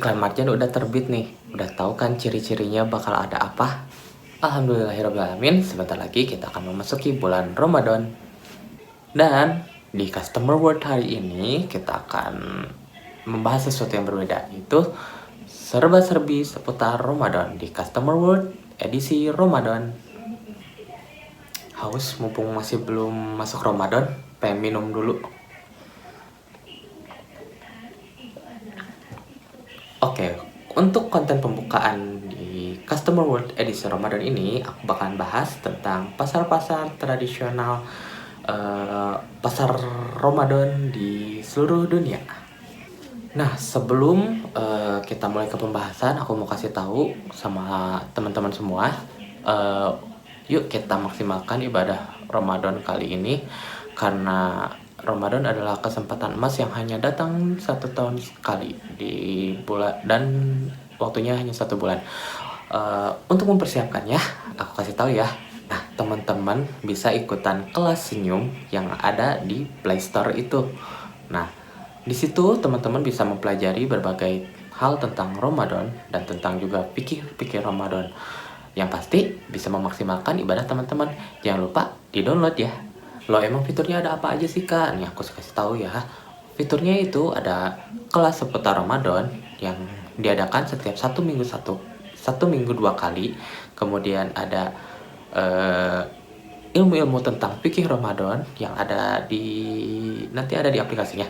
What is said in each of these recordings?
Iklan Marjan udah terbit nih. Udah tahu kan ciri-cirinya bakal ada apa? Alhamdulillahirobbilalamin, sebentar lagi kita akan memasuki bulan Ramadan. Dan di Customer World hari ini kita akan membahas sesuatu yang berbeda, yaitu serba-serbi seputar Ramadan di Customer World edisi Ramadan. Haus mumpung masih belum masuk Ramadan, pengen minum dulu. Oke, untuk konten pembukaan di Customer World edisi Ramadan ini, aku bakalan bahas tentang pasar-pasar tradisional pasar Ramadan di seluruh dunia. Nah, sebelum kita mulai ke pembahasan, aku mau kasih tahu sama teman-teman semua, yuk kita maksimalkan ibadah Ramadan kali ini, karena Ramadan adalah kesempatan emas yang hanya datang 1 tahun sekali di bulan, dan waktunya hanya 1 bulan. Untuk mempersiapkannya, aku kasih tahu ya. Nah, teman-teman bisa ikutan kelas senyum yang ada di Play Store itu. Nah, di situ teman-teman bisa mempelajari berbagai hal tentang Ramadan dan tentang juga pikir-pikir Ramadan. Yang pasti bisa memaksimalkan ibadah teman-teman. Jangan lupa di-download ya. Loh, emang fiturnya ada apa aja sih Kak? Nih aku kasih tahu ya. Fiturnya itu ada kelas seputar Ramadan yang diadakan setiap 1 minggu 2 kali. Kemudian ada ilmu-ilmu tentang fikih Ramadan yang nanti ada di aplikasinya.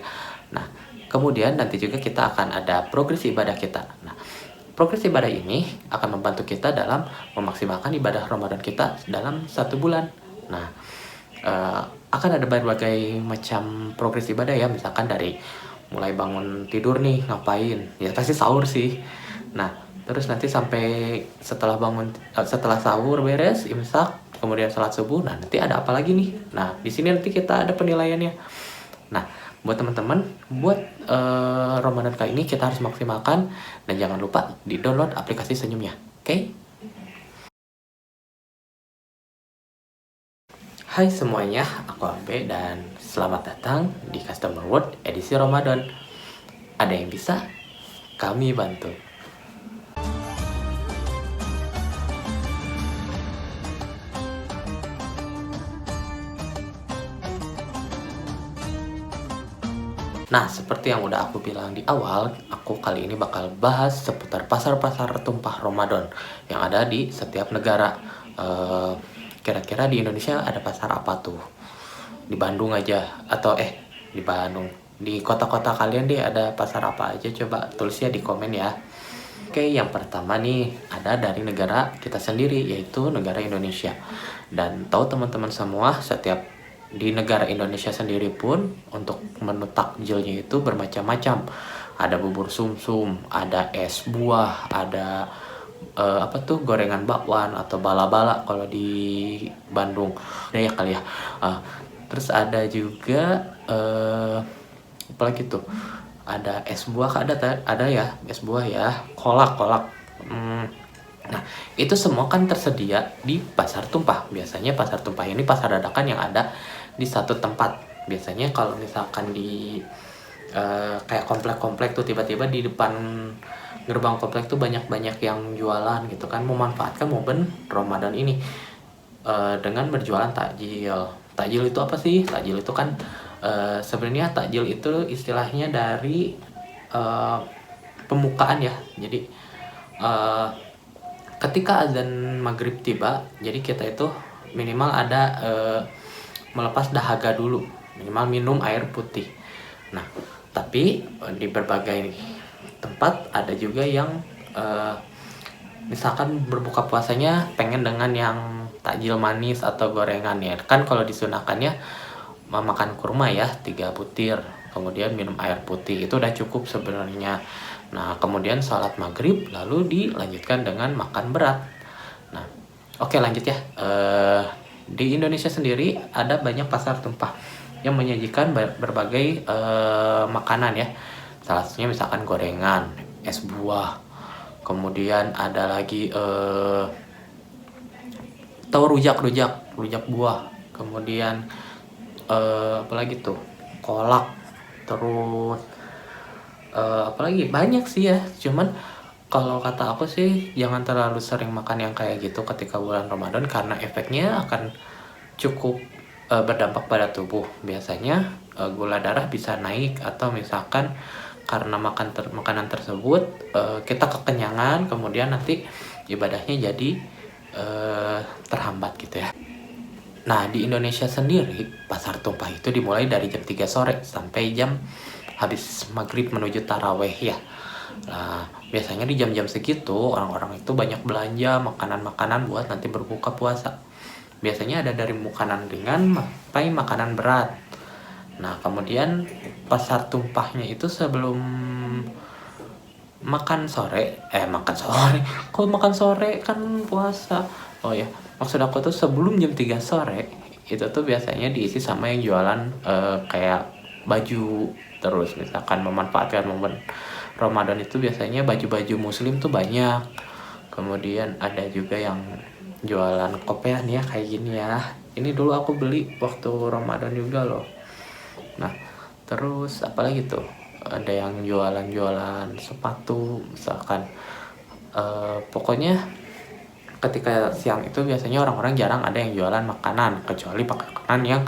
Nah, kemudian nanti juga kita akan ada progres ibadah kita. Nah, progres ibadah ini akan membantu kita dalam memaksimalkan ibadah Ramadan kita dalam 1 bulan. Nah, akan ada berbagai macam progres ibadah ya, misalkan dari mulai bangun tidur nih ngapain, ya pasti sahur sih. Nah, terus nanti sampai setelah sahur beres, imsak, kemudian salat subuh, nah nanti ada apa lagi nih. Nah, di sini nanti kita ada penilaiannya. Nah, buat teman-teman, buat Ramadan kali ini kita harus maksimalkan, dan jangan lupa di-download aplikasi Senyumnya. Oke? Hai semuanya, aku Ambe dan selamat datang di Customer World edisi Ramadan. Ada yang bisa? Kami bantu. Nah, seperti yang udah aku bilang di awal, aku kali ini bakal bahas seputar pasar-pasar tumpah Ramadan yang ada di setiap negara. Kira-kira di Indonesia ada pasar apa tuh? Di Bandung aja, atau di Bandung. Di kota-kota kalian deh ada pasar apa aja? Coba tulisnya di komen ya. Oke, yang pertama nih ada dari negara kita sendiri, yaitu negara Indonesia. Dan tahu teman-teman semua, setiap di negara Indonesia sendiri pun untuk menu takjilnya itu bermacam-macam. Ada bubur sumsum, ada es buah, ada gorengan bakwan atau bala-bala kalau di Bandung. Nah ya kali ya. Terus ada juga apalagi tuh? Ada es buah, ada ya es buah ya, kolak. Nah, itu semua kan tersedia di pasar tumpah. Biasanya pasar tumpah ini pasar dadakan yang ada di satu tempat. Biasanya kalau misalkan di kayak komplek-komplek tuh tiba-tiba di depan gerbang komplek tuh banyak-banyak yang jualan gitu kan, memanfaatkan momen Ramadan ini dengan berjualan takjil. Takjil itu apa sih? Takjil itu kan sebenarnya takjil itu istilahnya dari pembukaan ya. Jadi ketika azan maghrib tiba, jadi kita itu minimal ada melepas dahaga dulu, minimal minum air putih. Nah, tapi di berbagai tempat ada juga yang misalkan berbuka puasanya pengen dengan yang takjil manis atau gorengan ya. Kan kalau disunahkannya makan kurma ya 3 butir, kemudian minum air putih, itu udah cukup sebenarnya. Nah, kemudian sholat maghrib lalu dilanjutkan dengan makan berat. Nah, oke lanjut ya. Di Indonesia sendiri ada banyak pasar tumpah yang menyajikan berbagai makanan ya. Salah satunya misalkan gorengan, es buah, kemudian ada lagi tahu rujak buah, kemudian apalagi tuh kolak, terus Apalagi banyak sih ya, cuman kalau kata aku sih jangan terlalu sering makan yang kayak gitu ketika bulan Ramadan karena efeknya akan cukup berdampak pada tubuh. Biasanya gula darah bisa naik atau misalkan karena makanan tersebut kita kekenyangan, kemudian nanti ibadahnya jadi terhambat gitu ya. Nah, di Indonesia sendiri pasar tumpah itu dimulai dari jam 3 sore sampai jam habis maghrib menuju taraweh ya. Nah, biasanya di jam-jam segitu orang-orang itu banyak belanja makanan-makanan buat nanti berbuka puasa. Biasanya ada dari makanan ringan sampai makanan berat. Nah, kemudian pasar tumpahnya itu sebelum makan sore. Kalau makan sore kan puasa. Oh ya, maksud aku tuh sebelum jam 3 sore itu tuh biasanya diisi sama yang jualan kayak baju, terus misalkan memanfaatkan momen Ramadan itu biasanya baju-baju muslim tuh banyak. Kemudian ada juga yang jualan kopiah nih ya kayak gini ya. Ini dulu aku beli waktu Ramadan juga loh. Nah, terus apalagi tuh? Ada yang jualan-jualan sepatu misalkan. Pokoknya ketika siang itu biasanya orang-orang jarang ada yang jualan makanan kecuali makanan yang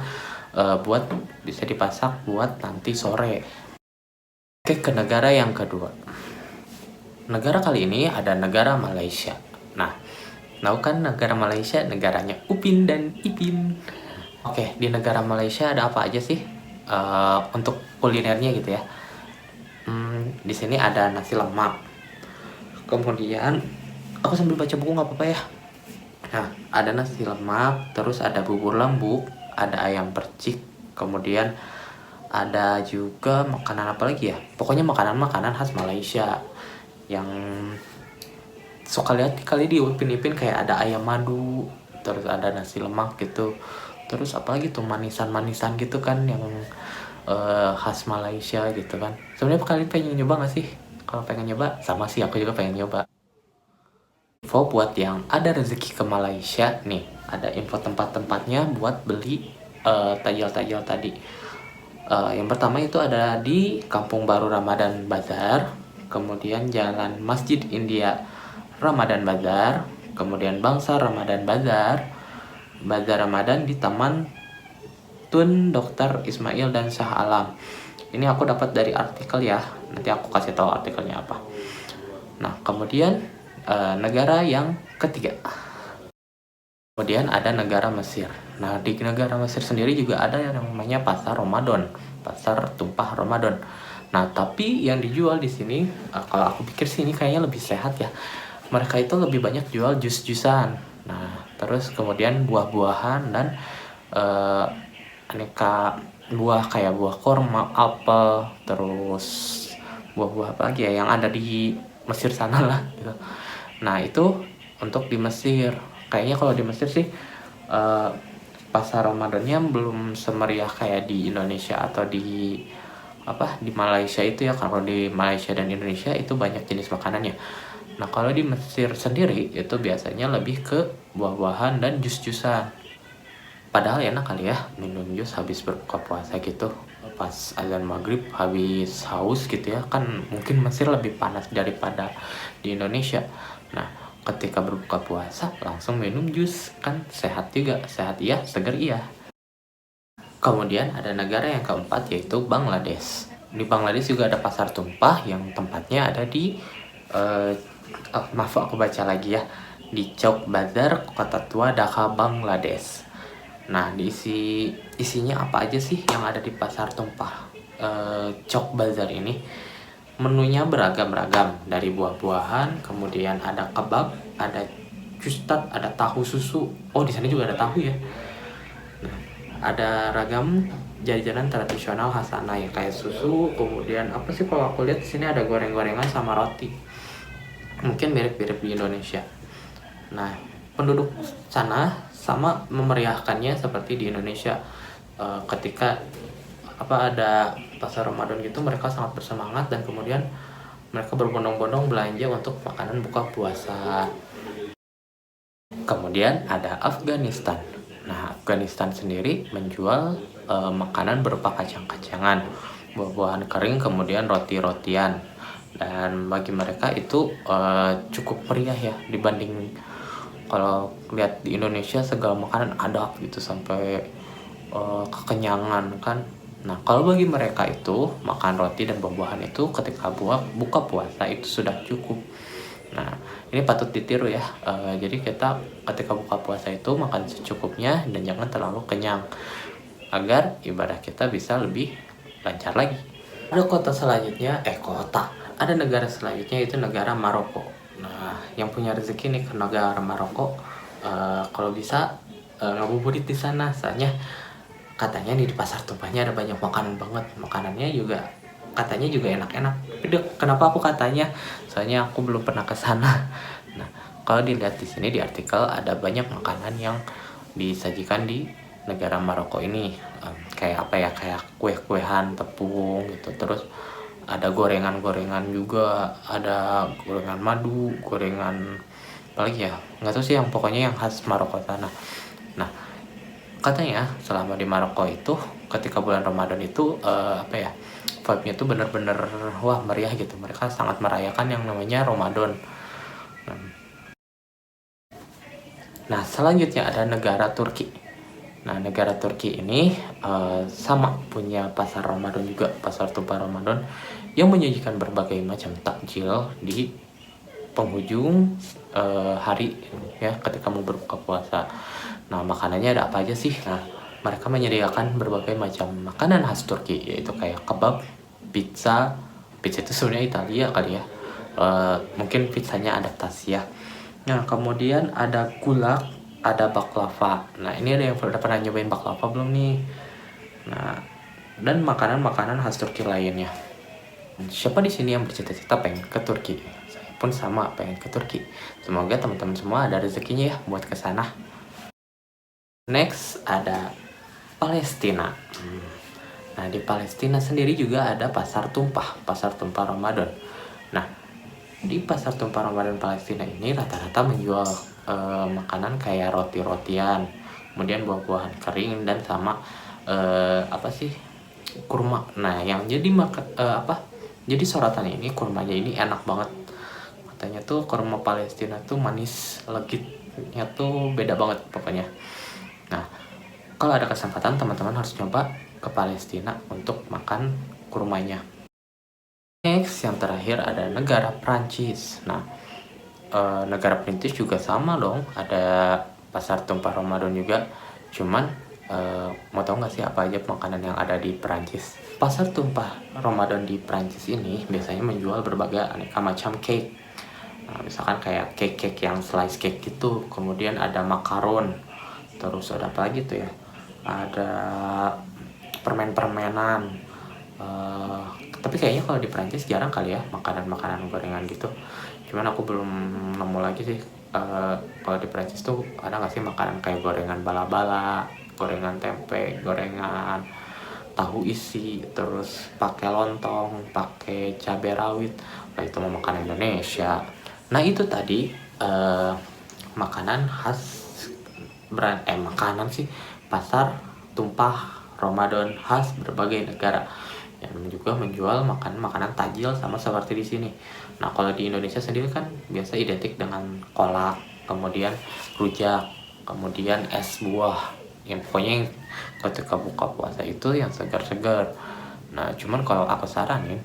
buat bisa dipasak buat nanti sore. Oke, ke negara yang kedua. Negara kali ini ada negara Malaysia. Nah, tahu kan negara Malaysia negaranya Upin dan Ipin. Oke, di negara Malaysia ada apa aja sih untuk kulinernya gitu ya? Di sini ada nasi lemak. Kemudian aku sambil baca buku nggak apa-apa ya. Nah, ada nasi lemak, terus ada bubur lembut, ada ayam percik, kemudian ada juga makanan apa lagi ya? Pokoknya makanan-makanan khas Malaysia yang suka lihat kali di Upin-Ipin kayak ada ayam madu, terus ada nasi lemak gitu. Terus apalagi tuh manisan-manisan gitu kan yang khas Malaysia gitu kan. Sebenarnya kalian pengen nyoba nggak sih? Kalau pengen nyoba, sama sih aku juga pengen nyoba. Info buat yang ada rezeki ke Malaysia nih, ada info tempat-tempatnya buat beli tajil-tajil tadi. Yang pertama itu ada di Kampung Baru Ramadan Bazar, kemudian Jalan Masjid India Ramadan Bazar, kemudian Bangsa Ramadan Bazar, Bazar Ramadan di Taman Tun Dr. Ismail dan Shah Alam. Ini aku dapat dari artikel ya, nanti aku kasih tahu artikelnya apa. Nah, kemudian negara yang ketiga. Kemudian ada negara Mesir. Nah, di negara Mesir sendiri juga ada yang namanya pasar Ramadan, pasar tumpah Ramadan. Nah, tapi yang dijual di sini, kalau aku pikir sih ini kayaknya lebih sehat ya. Mereka itu lebih banyak jual jus-jusan. Nah, terus kemudian buah-buahan dan aneka buah kayak buah korma, apel, terus buah-buah apa lagi ya yang ada di Mesir sana lah gitu. Nah, itu untuk di Mesir. Kayaknya kalau di Mesir sih pasar Ramadannya belum semeriah kayak di Indonesia atau di Malaysia itu ya. Kalau di Malaysia dan Indonesia itu banyak jenis makanannya. Nah, kalau di Mesir sendiri itu biasanya lebih ke buah-buahan dan jus-jusan. Padahal enak kali ya minum jus habis berbuka puasa gitu. Pas azan maghrib habis haus gitu ya, kan mungkin Mesir lebih panas daripada di Indonesia. Nah, ketika berbuka puasa langsung minum jus, kan sehat juga, sehat iya, seger iya. Kemudian ada negara yang keempat yaitu Bangladesh. Di Bangladesh juga ada pasar tumpah yang tempatnya ada di maaf aku baca lagi ya, di Chowk Bazar, Kota Tua, Dhaka, Bangladesh. Nah, isinya apa aja sih yang ada di pasar tumpah Chowk Bazar ini? Menunya beragam-ragam, dari buah-buahan, kemudian ada kebab, ada custard, ada tahu susu. Oh, di sana juga ada tahu ya. Nah, ada ragam jajanan tradisional khas sana ya kayak susu, kemudian apa sih kalau aku lihat di sini ada goreng-gorengan sama roti. Mungkin mirip-mirip di Indonesia. Nah, penduduk sana sama memeriahkannya seperti di Indonesia. Ketika ada pasar Ramadan gitu, mereka sangat bersemangat dan kemudian mereka berbondong-bondong belanja untuk makanan buka puasa. Kemudian ada Afghanistan. Nah, Afghanistan sendiri menjual makanan berupa kacang-kacangan, buah-buahan kering, kemudian roti-rotian. Dan bagi mereka itu cukup meriah ya, dibanding kalau lihat di Indonesia segala makanan ada gitu sampai kekenyangan kan. Nah, kalau bagi mereka itu makan roti dan buah-buahan itu ketika buka puasa itu sudah cukup. Nah, ini patut ditiru ya. Jadi kita ketika buka puasa itu makan secukupnya dan jangan terlalu kenyang agar ibadah kita bisa lebih lancar lagi. Ada negara selanjutnya itu negara Maroko. Nah, yang punya rezeki nih ke negara Maroko, kalau bisa ngabuburit di sana. Soalnya katanya di pasar tumpahnya ada banyak makanan banget. Makanannya juga katanya juga enak-enak. Tapi kenapa aku katanya? Soalnya aku belum pernah ke sana. Nah, kalau dilihat di sini di artikel ada banyak makanan yang disajikan di negara Maroko ini. Kayak apa ya? Kayak kue-kuehan tepung gitu. Terus ada gorengan-gorengan juga, ada gorengan madu, gorengan apalagi ya, nggak tahu sih, yang pokoknya yang khas Maroko sana. Nah, katanya selama di Maroko itu ketika bulan Ramadan itu apa ya, vibe-nya tuh bener-bener wah meriah gitu. Mereka sangat merayakan yang namanya Ramadan. Nah, selanjutnya ada negara Turki. Nah, negara Turki ini sama punya pasar Ramadan juga, pasar tumpah Ramadan yang menyajikan berbagai macam takjil di penghujung hari ya ketika mau berbuka puasa. Nah, makanannya ada apa aja sih? Nah, mereka menyediakan berbagai macam makanan khas Turki, yaitu kayak kebab, pizza. Pizza itu sebenarnya Italia kali ya. Mungkin pizzanya adaptasi ya. Nah, kemudian ada gulak, ada baklava. Nah, ini ada yang udah pernah nyobain baklava belum nih? Nah, dan makanan-makanan khas Turki lainnya. Siapa di sini yang bercita-cita pengen ke Turki? Saya pun sama pengen ke Turki. Semoga teman-teman semua ada rezekinya ya buat ke sana. Next ada Palestina. Nah, di Palestina sendiri juga ada pasar tumpah Ramadan. Nah, di pasar tumpah Ramadan Palestina ini rata-rata menjual makanan kayak roti-rotian, kemudian buah-buahan kering dan sama apa sih, kurma. Nah, yang jadi jadi sorotan ini kurmanya ini enak banget. Katanya tuh kurma Palestina tuh manis, legitnya tuh beda banget pokoknya. Nah, kalau ada kesempatan teman-teman harus coba ke Palestina untuk makan kurmanya. Next, yang terakhir ada negara Prancis. Nah, negara Prancis juga sama dong, ada pasar tumpah Ramadan juga. Cuman mau tau nggak sih apa aja makanan yang ada di Prancis? Pasar tumpah Ramadan di Prancis ini biasanya menjual berbagai aneka macam cake. Nah, misalkan kayak cake yang slice cake gitu, kemudian ada makaron, terus ada apa lagi tuh ya? Ada permen-permenan. Tapi kayaknya kalau di Prancis jarang kali ya makanan-makanan gorengan gitu. Cuman aku belum nemu lagi sih kalau di Prancis tuh ada nggak sih makanan kayak gorengan bala-bala, gorengan tempe, gorengan tahu isi, terus pakai lontong, pakai cabai rawit. Nah, itu mau makanan Indonesia. Nah, itu tadi makanan khas makanan sih pasar tumpah Ramadan khas berbagai negara yang juga menjual makanan tajil sama seperti di sini. Nah, kalau di Indonesia sendiri kan biasa identik dengan kolak, kemudian rujak, kemudian es buah. Yang pokoknya yang ketika buka puasa itu yang segar-segar. Nah, cuman kalau aku saranin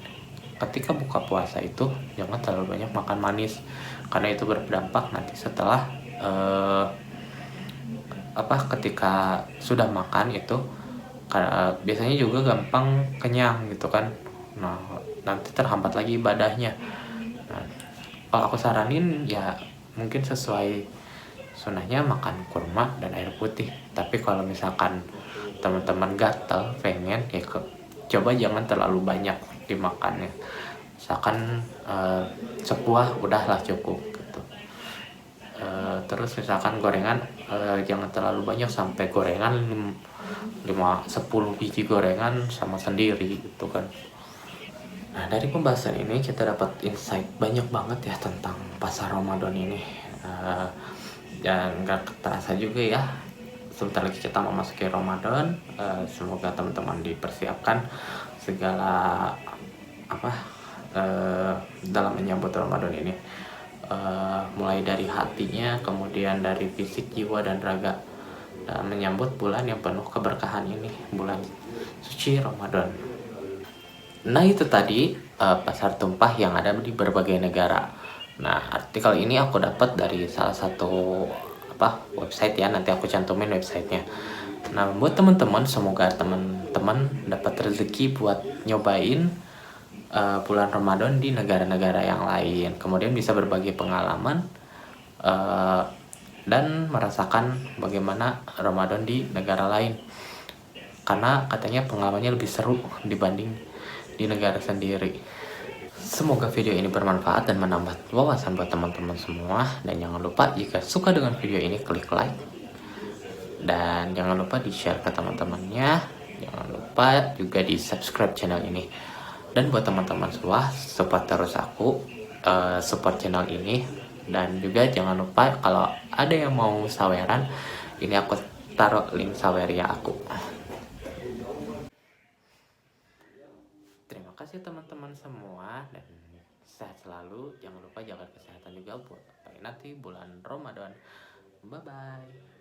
ketika buka puasa itu jangan terlalu banyak makan manis karena itu berdampak nanti setelah ketika sudah makan itu biasanya juga gampang kenyang gitu kan. Nah, nanti terhambat lagi ibadahnya. Nah, kalau aku saranin ya mungkin sesuai sunahnya makan kurma dan air putih. Tapi kalau misalkan teman-teman gatel pengen ya coba jangan terlalu banyak dimakannya. Misalkan sebuah udahlah cukup gitu. Terus misalkan gorengan jangan terlalu banyak sampai gorengan 10 biji gorengan sama sendiri gitu kan. Nah, dari pembahasan ini kita dapat insight banyak banget ya tentang pasar Ramadan ini. Dan gak terasa juga ya sebentar lagi kita memasuki Ramadan. Semoga teman-teman dipersiapkan segala apa dalam menyambut Ramadan ini, mulai dari hatinya, kemudian dari fisik, jiwa, dan raga, dan menyambut bulan yang penuh keberkahan ini, bulan suci Ramadan. Nah, itu tadi pasar tumpah yang ada di berbagai negara. Nah, artikel ini aku dapat dari salah satu website ya, nanti aku cantumin websitenya. Nah, buat teman-teman, semoga teman-teman dapat rezeki buat nyobain bulan Ramadan di negara-negara yang lain, kemudian bisa berbagi pengalaman dan merasakan bagaimana Ramadan di negara lain, karena katanya pengalamannya lebih seru dibanding di negara sendiri. Semoga video ini bermanfaat dan menambah wawasan buat teman-teman semua. Dan jangan lupa jika suka dengan video ini, klik like. Dan jangan lupa di-share ke teman-temannya. Jangan lupa juga di-subscribe channel ini. Dan buat teman-teman semua, support terus aku, support channel ini. Dan juga jangan lupa kalau ada yang mau saweran, ini aku taruh link saweria aku. Terima kasih teman-teman semua, dan sehat selalu. Jangan lupa jaga kesehatan juga buat nanti bulan Ramadan. Bye bye.